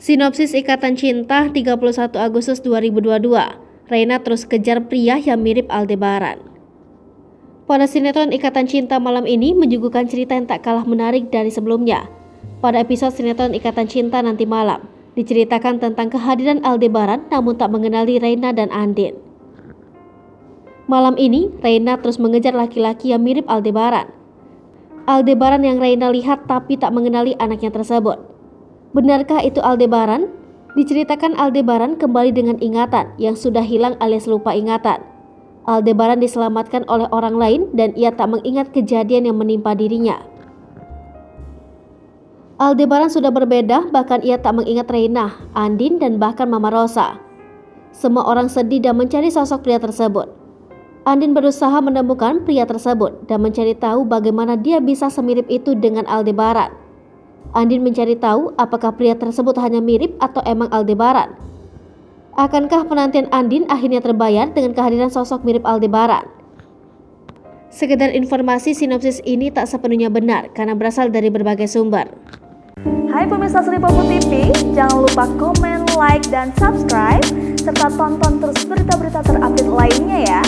Sinopsis Ikatan Cinta 31 Agustus 2022. Reina terus kejar pria yang mirip Aldebaran. Pada sinetron Ikatan Cinta malam ini menyuguhkan cerita yang tak kalah menarik dari sebelumnya. Pada episode sinetron Ikatan Cinta nanti malam, diceritakan tentang kehadiran Aldebaran namun tak mengenali Reina dan Andin. Malam ini, Reina terus mengejar laki-laki yang mirip Aldebaran. Aldebaran yang Reina lihat tapi tak mengenali anaknya tersebut. Benarkah itu Aldebaran? Diceritakan Aldebaran kembali dengan ingatan yang sudah hilang alias lupa ingatan. Aldebaran diselamatkan oleh orang lain dan ia tak mengingat kejadian yang menimpa dirinya. Aldebaran sudah berbeda, bahkan ia tak mengingat Reina, Andin, dan bahkan Mama Rosa. Semua orang sedih dan mencari sosok pria tersebut. Andin berusaha menemukan pria tersebut dan mencari tahu bagaimana dia bisa semirip itu dengan Aldebaran. Andin mencari tahu apakah pria tersebut hanya mirip atau emang Aldebaran. Akankah penantian Andin akhirnya terbayar dengan kehadiran sosok mirip Aldebaran? Sekedar informasi, sinopsis ini tak sepenuhnya benar karena berasal dari berbagai sumber. Hai pemirsa Sri Popo TV, jangan lupa komen, like, dan subscribe serta tonton terus berita-berita terupdate lainnya ya.